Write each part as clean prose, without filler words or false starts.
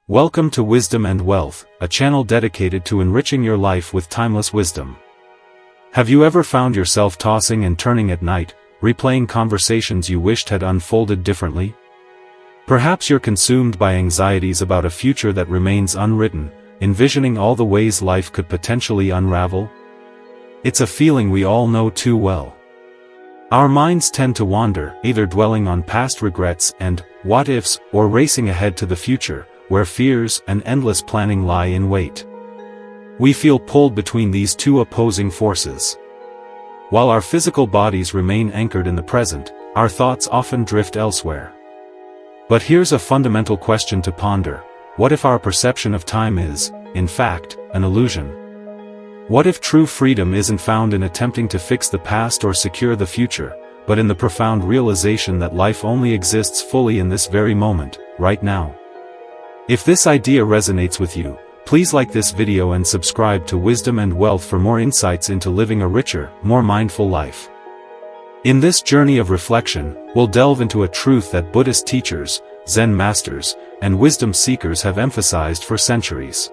Welcome to Wisdom and Wealth, a channel dedicated to enriching your life with timeless wisdom. Have you ever found yourself tossing and turning at night, replaying conversations you wished had unfolded differently? Perhaps you're consumed by anxieties about a future that remains unwritten, envisioning all the ways life could potentially unravel? It's a feeling we all know too well. Our minds tend to wander, either dwelling on past regrets and what-ifs, or racing ahead to the future, where fears and endless planning lie in wait. We feel pulled between these two opposing forces. While our physical bodies remain anchored in the present, our thoughts often drift elsewhere. But here's a fundamental question to ponder: what if our perception of time is, in fact, an illusion? What if true freedom isn't found in attempting to fix the past or secure the future, but in the profound realization that life only exists fully in this very moment, right now? If this idea resonates with you, please like this video and subscribe to Wisdom and Wealth for more insights into living a richer, more mindful life. In this journey of reflection, we'll delve into a truth that Buddhist teachers, Zen masters, and wisdom seekers have emphasized for centuries.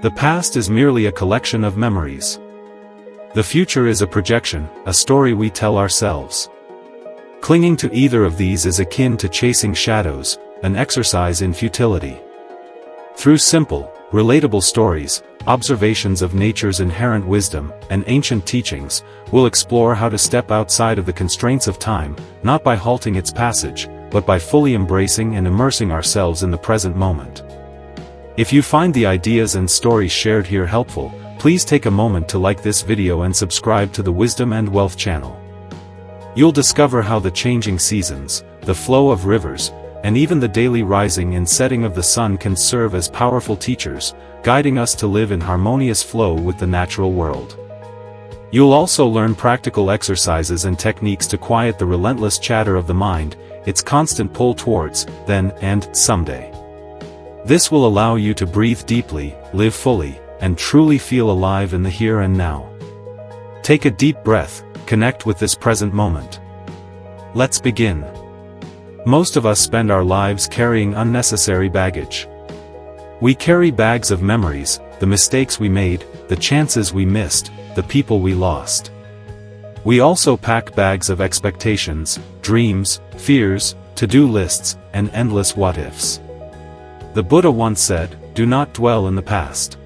The past is merely a collection of memories. The future is a projection, a story we tell ourselves. Clinging to either of these is akin to chasing shadows, an exercise in futility. Through simple, relatable stories, observations of nature's inherent wisdom, and ancient teachings, we'll explore how to step outside of the constraints of time, not by halting its passage, but by fully embracing and immersing ourselves in the present moment. If you find the ideas and stories shared here helpful, please take a moment to like this video and subscribe to the Wisdom and Wealth channel. You'll discover how the changing seasons, the flow of rivers, and even the daily rising and setting of the sun can serve as powerful teachers, guiding us to live in harmonious flow with the natural world. You'll also learn practical exercises and techniques to quiet the relentless chatter of the mind, its constant pull towards, then, and, someday. This will allow you to breathe deeply, live fully, and truly feel alive in the here and now. Take a deep breath, connect with this present moment. Let's begin. Most of us spend our lives carrying unnecessary baggage. We carry bags of memories, the mistakes we made, the chances we missed, the people we lost. We also pack bags of expectations, dreams, fears, to-do lists, and endless what-ifs. The Buddha once said, "Do not dwell in the past.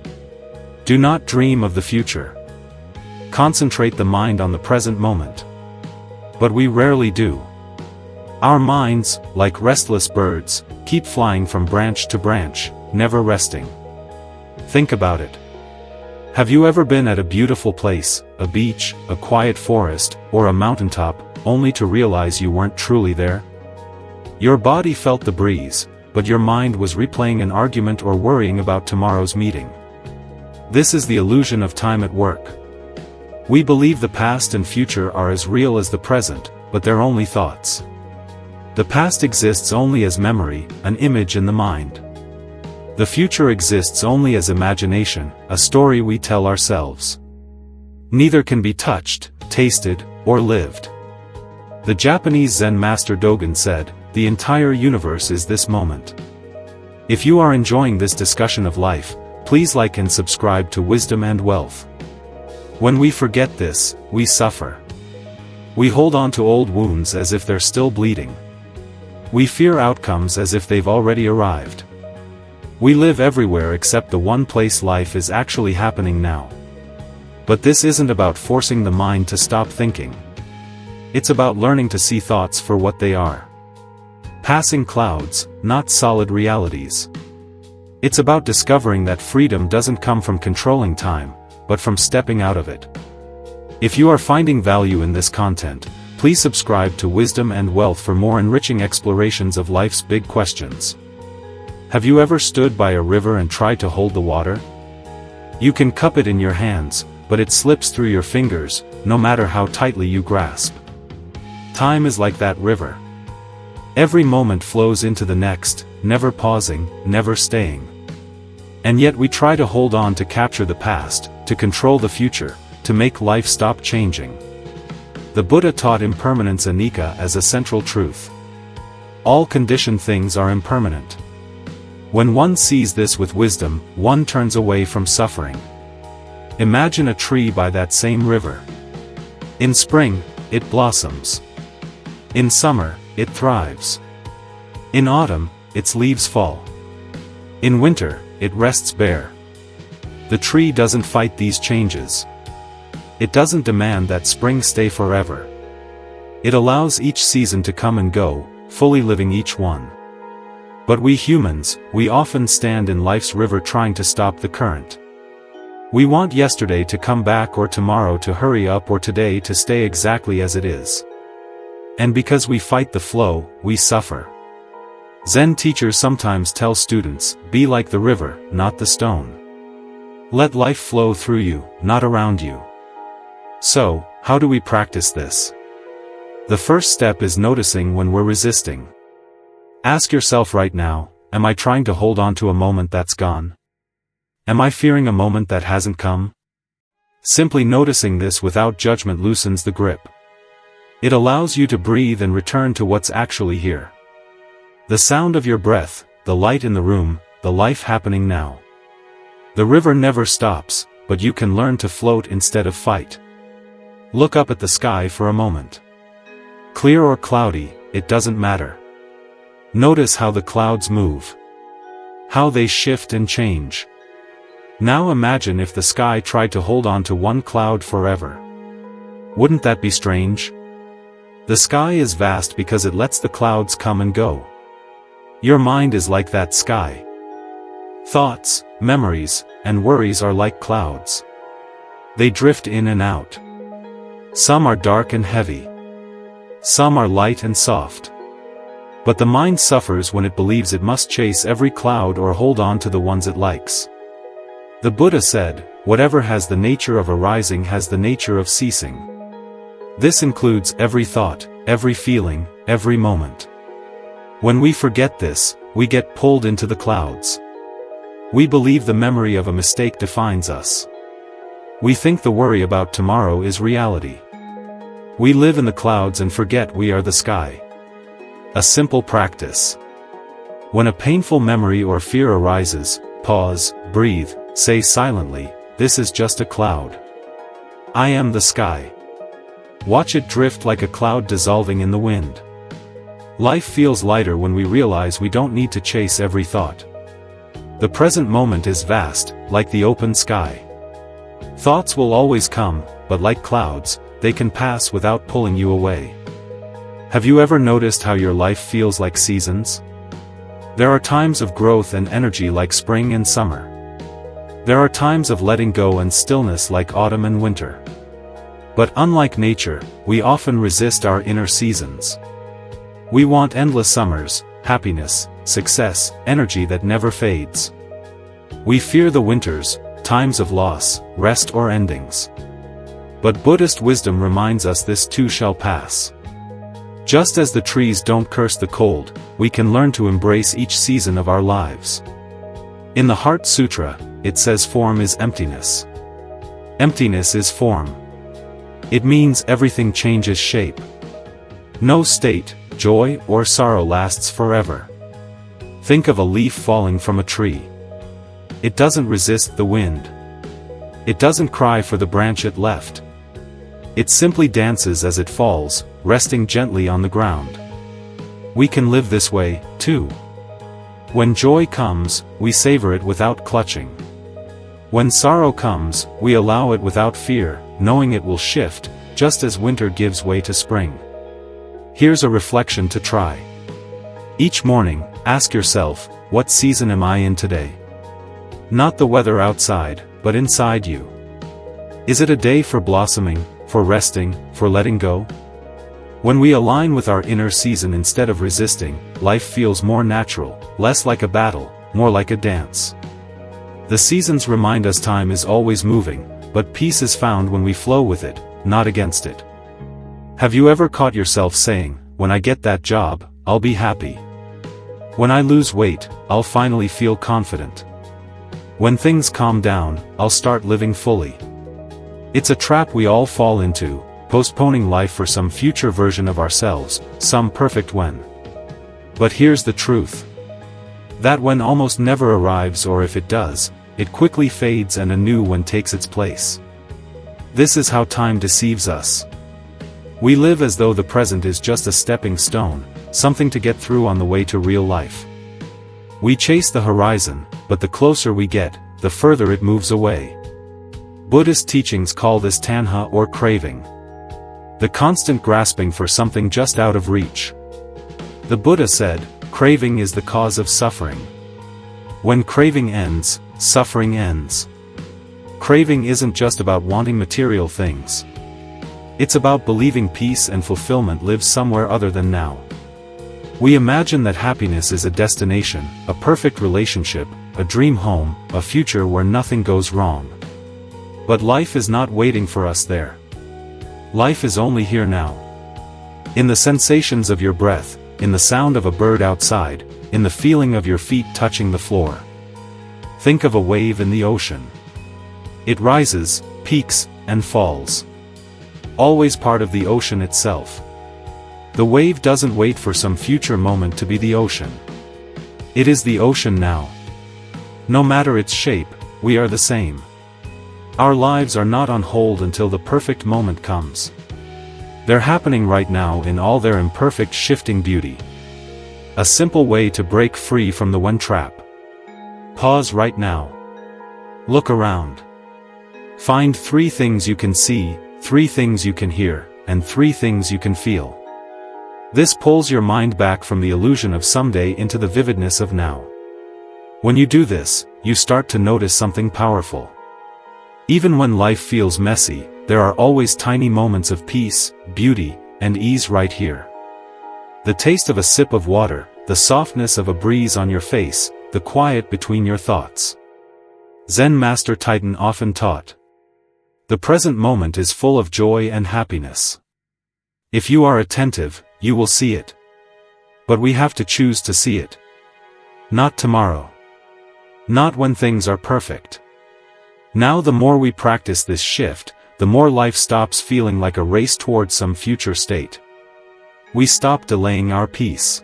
Do not dream of the future. Concentrate the mind on the present moment." But we rarely do. Our minds, like restless birds, keep flying from branch to branch, never resting. Think about it. Have you ever been at a beautiful place, a beach, a quiet forest, or a mountaintop, only to realize you weren't truly there? Your body felt the breeze, but your mind was replaying an argument or worrying about tomorrow's meeting. This is the illusion of time at work. We believe the past and future are as real as the present, but they're only thoughts. The past exists only as memory, an image in the mind. The future exists only as imagination, a story we tell ourselves. Neither can be touched, tasted, or lived. The Japanese Zen master Dogen said, "The entire universe is this moment." If you are enjoying this discussion of life, please like and subscribe to Wisdom and Wealth. When we forget this, we suffer. We hold on to old wounds as if they're still bleeding. We fear outcomes as if they've already arrived. We live everywhere except the one place life is actually happening now. But this isn't about forcing the mind to stop thinking. It's about learning to see thoughts for what they are. Passing clouds, not solid realities. It's about discovering that freedom doesn't come from controlling time, but from stepping out of it. If you are finding value in this content, please subscribe to Wisdom and Wealth for more enriching explorations of life's big questions. Have you ever stood by a river and tried to hold the water? You can cup it in your hands, but it slips through your fingers, no matter how tightly you grasp. Time is like that river. Every moment flows into the next, never pausing, never staying. And yet we try to hold on to capture the past, to control the future, to make life stop changing. The Buddha taught impermanence anicca as a central truth. All conditioned things are impermanent. When one sees this with wisdom, one turns away from suffering. Imagine a tree by that same river. In spring, it blossoms. In summer, it thrives. In autumn, its leaves fall. In winter, it rests bare. The tree doesn't fight these changes. It doesn't demand that spring stay forever. It allows each season to come and go, fully living each one. But we humans, we often stand in life's river trying to stop the current. We want yesterday to come back, or tomorrow to hurry up, or today to stay exactly as it is. And because we fight the flow, we suffer. Zen teachers sometimes tell students, be like the river, not the stone. Let life flow through you, not around you. So, how do we practice this? The first step is noticing when we're resisting. Ask yourself right now, am I trying to hold on to a moment that's gone? Am I fearing a moment that hasn't come? Simply noticing this without judgment loosens the grip. It allows you to breathe and return to what's actually here. The sound of your breath, the light in the room, the life happening now. The river never stops, but you can learn to float instead of fight. Look up at the sky for a moment. Clear or cloudy, it doesn't matter. Notice how the clouds move. How they shift and change. Now imagine if the sky tried to hold on to one cloud forever. Wouldn't that be strange? The sky is vast because it lets the clouds come and go. Your mind is like that sky. Thoughts, memories, and worries are like clouds. They drift in and out. Some are dark and heavy. Some are light and soft. But the mind suffers when it believes it must chase every cloud or hold on to the ones it likes. The Buddha said, whatever has the nature of arising has the nature of ceasing. This includes every thought, every feeling, every moment. When we forget this, we get pulled into the clouds. We believe the memory of a mistake defines us. We think the worry about tomorrow is reality. We live in the clouds and forget we are the sky. A simple practice. When a painful memory or fear arises, pause, breathe, say silently, this is just a cloud. I am the sky. Watch it drift like a cloud dissolving in the wind. Life feels lighter when we realize we don't need to chase every thought. The present moment is vast, like the open sky. Thoughts will always come, but like clouds, they can pass without pulling you away. Have you ever noticed how your life feels like seasons? There are times of growth and energy like spring and summer. There are times of letting go and stillness like autumn and winter. But unlike nature, we often resist our inner seasons. We want endless summers, happiness, success, energy that never fades. We fear the winters, times of loss, rest or endings. But Buddhist wisdom reminds us this too shall pass. Just as the trees don't curse the cold, we can learn to embrace each season of our lives. In the Heart Sutra, it says form is emptiness. Emptiness is form. It means everything changes shape. No state, joy or sorrow lasts forever. Think of a leaf falling from a tree. It doesn't resist the wind. It doesn't cry for the branch it left. It simply dances as it falls, resting gently on the ground. We can live this way, too. When joy comes, we savor it without clutching. When sorrow comes, we allow it without fear, knowing it will shift, just as winter gives way to spring. Here's a reflection to try. Each morning, ask yourself, what season am I in today? Not the weather outside, but inside you. Is it a day for blossoming, for resting, for letting go? When we align with our inner season instead of resisting, life feels more natural, less like a battle, more like a dance. The seasons remind us time is always moving, but peace is found when we flow with it, not against it. Have you ever caught yourself saying, when I get that job, I'll be happy. When I lose weight, I'll finally feel confident. When things calm down, I'll start living fully. It's a trap we all fall into, postponing life for some future version of ourselves, some perfect when. But here's the truth. That one almost never arrives, or if it does, it quickly fades and a new one takes its place. This is how time deceives us. We live as though the present is just a stepping stone, something to get through on the way to real life. We chase the horizon, but the closer we get, the further it moves away. Buddhist teachings call this tanha or craving. The constant grasping for something just out of reach. The Buddha said, craving is the cause of suffering. When craving ends, suffering ends. Craving isn't just about wanting material things. It's about believing peace and fulfillment live somewhere other than now. We imagine that happiness is a destination, a perfect relationship, a dream home, a future where nothing goes wrong. But life is not waiting for us there. Life is only here now. In the sensations of your breath, in the sound of a bird outside, in the feeling of your feet touching the floor. Think of a wave in the ocean. It rises, peaks, and falls. Always part of the ocean itself. The wave doesn't wait for some future moment to be the ocean. It is the ocean now. No matter its shape, we are the same. Our lives are not on hold until the perfect moment comes. They're happening right now in all their imperfect shifting beauty. A simple way to break free from the when trap. Pause right now. Look around. Find 3 things you can see, 3 things you can hear, and 3 things you can feel. This pulls your mind back from the illusion of someday into the vividness of now. When you do this, you start to notice something powerful. Even when life feels messy, there are always tiny moments of peace, beauty, and ease right here. The taste of a sip of water, the softness of a breeze on your face, the quiet between your thoughts. Zen Master Titan often taught. The present moment is full of joy and happiness. If you are attentive, you will see it. But we have to choose to see it. Not tomorrow. Not when things are perfect. Now the more we practice this shift, the more life stops feeling like a race towards some future state. We stop delaying our peace.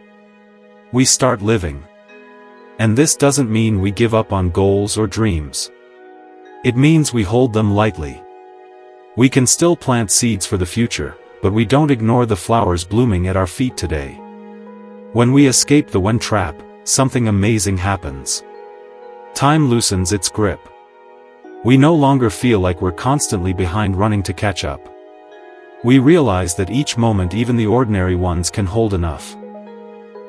We start living. And this doesn't mean we give up on goals or dreams. It means we hold them lightly. We can still plant seeds for the future, but we don't ignore the flowers blooming at our feet today. When we escape the when trap, something amazing happens. Time loosens its grip. We no longer feel like we're constantly behind running to catch up. We realize that each moment, even the ordinary ones, can hold enough.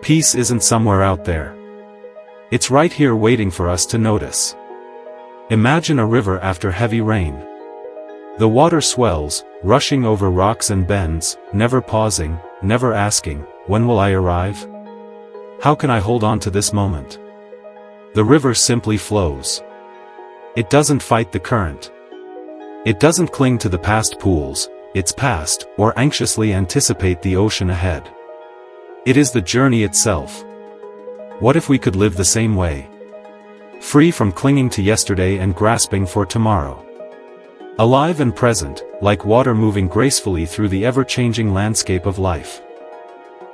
Peace isn't somewhere out there. It's right here waiting for us to notice. Imagine a river after heavy rain. The water swells, rushing over rocks and bends, never pausing, never asking, when will I arrive? How can I hold on to this moment? The river simply flows. It doesn't fight the current. It doesn't cling to the past pools, its past, or anxiously anticipate the ocean ahead. It is the journey itself. What if we could live the same way? Free from clinging to yesterday and grasping for tomorrow. Alive and present, like water moving gracefully through the ever-changing landscape of life.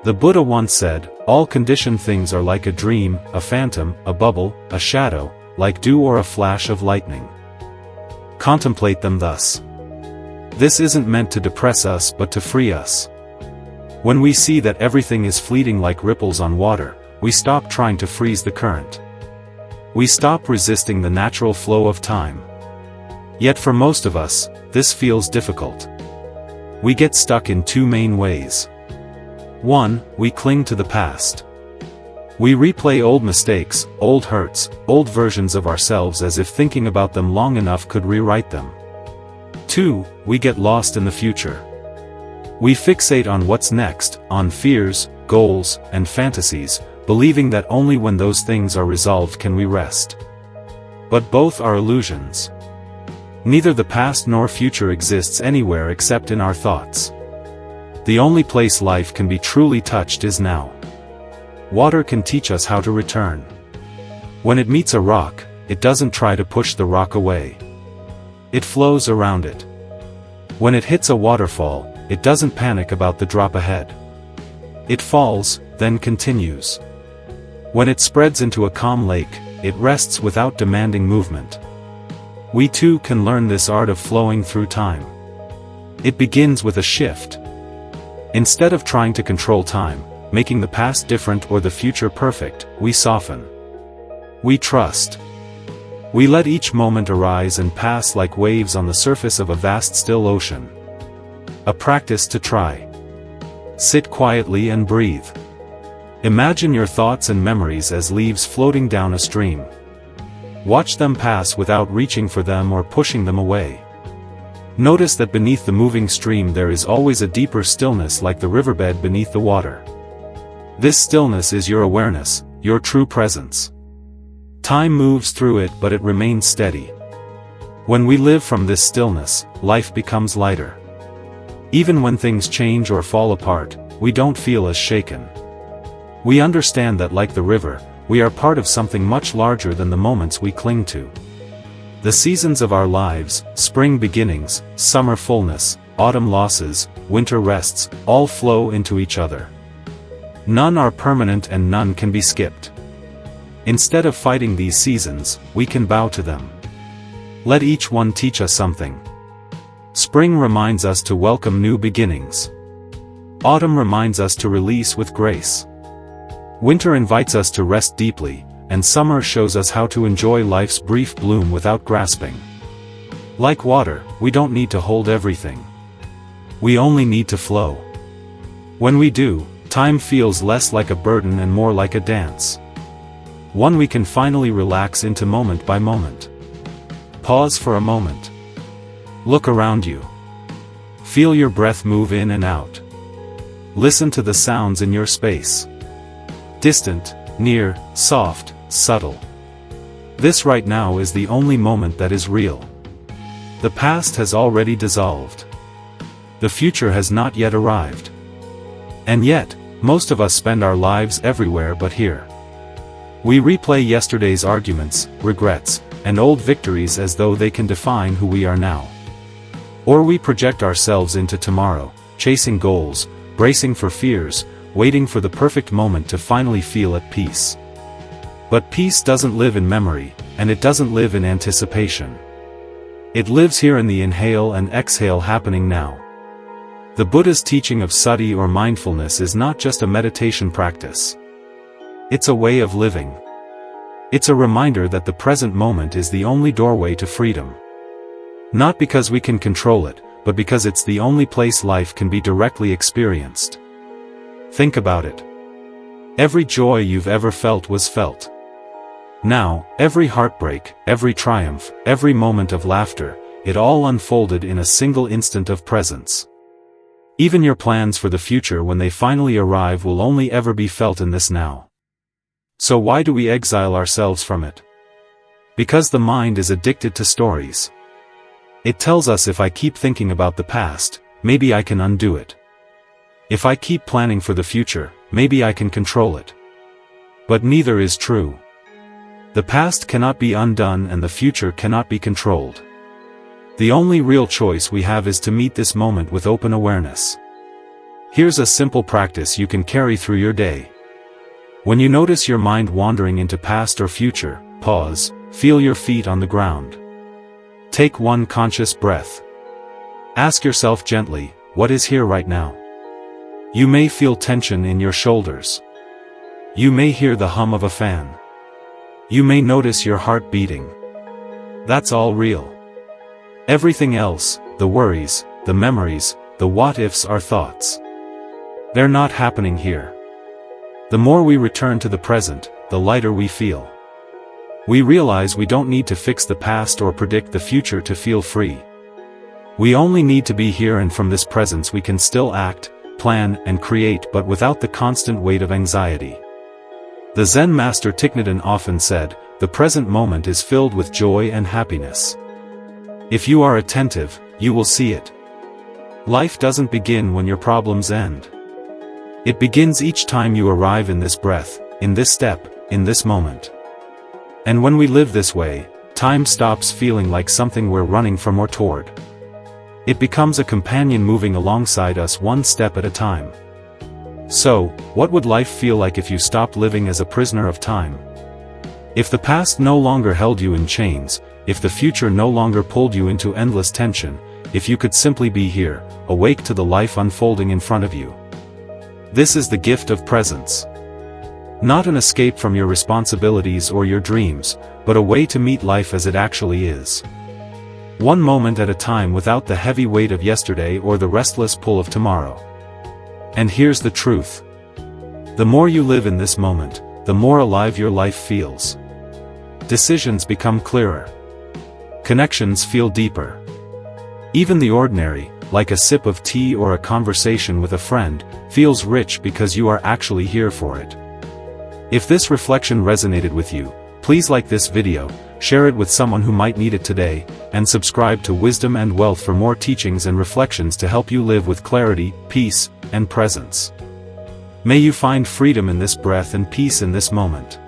The Buddha once said, all conditioned things are like a dream, a phantom, a bubble, a shadow, like dew or a flash of lightning. Contemplate them thus. This isn't meant to depress us but to free us. When we see that everything is fleeting like ripples on water, we stop trying to freeze the current. We stop resisting the natural flow of time. Yet for most of us, this feels difficult. We get stuck in 2 main ways. 1, we cling to the past. We replay old mistakes, old hurts, old versions of ourselves as if thinking about them long enough could rewrite them. 2, we get lost in the future. We fixate on what's next, on fears, goals, and fantasies, believing that only when those things are resolved can we rest. But both are illusions. Neither the past nor future exists anywhere except in our thoughts. The only place life can be truly touched is now. Water can teach us how to return. When it meets a rock, it doesn't try to push the rock away. It flows around it. When it hits a waterfall, it doesn't panic about the drop ahead. It falls, then continues. When it spreads into a calm lake, it rests without demanding movement. We too can learn this art of flowing through time. It begins with a shift. Instead of trying to control time, making the past different or the future perfect, we soften. We trust. We let each moment arise and pass like waves on the surface of a vast still ocean. A practice to try. Sit quietly and breathe. Imagine your thoughts and memories as leaves floating down a stream. Watch them pass without reaching for them or pushing them away. Notice that beneath the moving stream there is always a deeper stillness, like the riverbed beneath the water. This stillness is your awareness, your true presence. Time moves through it, but it remains steady. When we live from this stillness, life becomes lighter. Even when things change or fall apart, we don't feel as shaken. We understand that, like the river, we are part of something much larger than the moments we cling to. The seasons of our lives, spring beginnings, summer fullness, autumn losses, winter rests, all flow into each other. None are permanent and none can be skipped. Instead of fighting these seasons, we can bow to them. Let each one teach us something. Spring reminds us to welcome new beginnings. Autumn reminds us to release with grace. Winter invites us to rest deeply, and summer shows us how to enjoy life's brief bloom without grasping. Like water, we don't need to hold everything. We only need to flow. When we do, time feels less like a burden and more like a dance. One we can finally relax into moment by moment. Pause for a moment. Look around you. Feel your breath move in and out. Listen to the sounds in your space. Distant, near, soft, subtle. This right now is the only moment that is real. The past has already dissolved. The future has not yet arrived. And yet, most of us spend our lives everywhere but here. We replay yesterday's arguments, regrets, and old victories as though they can define who we are now. Or we project ourselves into tomorrow, chasing goals, bracing for fears, waiting for the perfect moment to finally feel at peace. But peace doesn't live in memory, and it doesn't live in anticipation. It lives here in the inhale and exhale happening now. The Buddha's teaching of sati or mindfulness is not just a meditation practice. It's a way of living. It's a reminder that the present moment is the only doorway to freedom. Not because we can control it, but because it's the only place life can be directly experienced. Think about it. Every joy you've ever felt was felt. Now, every heartbreak, every triumph, every moment of laughter, it all unfolded in a single instant of presence. Even your plans for the future, when they finally arrive, will only ever be felt in this now. So why do we exile ourselves from it? Because the mind is addicted to stories. It tells us, if I keep thinking about the past, maybe I can undo it. If I keep planning for the future, maybe I can control it. But neither is true. The past cannot be undone and the future cannot be controlled. The only real choice we have is to meet this moment with open awareness. Here's a simple practice you can carry through your day. When you notice your mind wandering into past or future, pause, feel your feet on the ground. Take one conscious breath. Ask yourself gently, what is here right now? You may feel tension in your shoulders. You may hear the hum of a fan. You may notice your heart beating. That's all real. Everything else, the worries, the memories, the what-ifs, are thoughts. They're not happening here. The more we return to the present, the lighter we feel. We realize we don't need to fix the past or predict the future to feel free. We only need to be here, and from this presence we can still act, plan, and create, but without the constant weight of anxiety. The Zen master Thich Nhat Hanh often said, "The present moment is filled with joy and happiness." If you are attentive, you will see it. Life doesn't begin when your problems end. It begins each time you arrive in this breath, in this step, in this moment. And when we live this way, time stops feeling like something we're running from or toward. It becomes a companion moving alongside us, one step at a time. So, what would life feel like if you stopped living as a prisoner of time? If the past no longer held you in chains, if the future no longer pulled you into endless tension, if you could simply be here, awake to the life unfolding in front of you. This is the gift of presence. Not an escape from your responsibilities or your dreams, but a way to meet life as it actually is. One moment at a time without the heavy weight of yesterday or the restless pull of tomorrow. And here's the truth. The more you live in this moment, the more alive your life feels. Decisions become clearer. Connections feel deeper. Even the ordinary, like a sip of tea or a conversation with a friend, feels rich because you are actually here for it. If this reflection resonated with you, please like this video, share it with someone who might need it today, and subscribe to Wisdom and Wealth for more teachings and reflections to help you live with clarity, peace, and presence. May you find freedom in this breath and peace in this moment.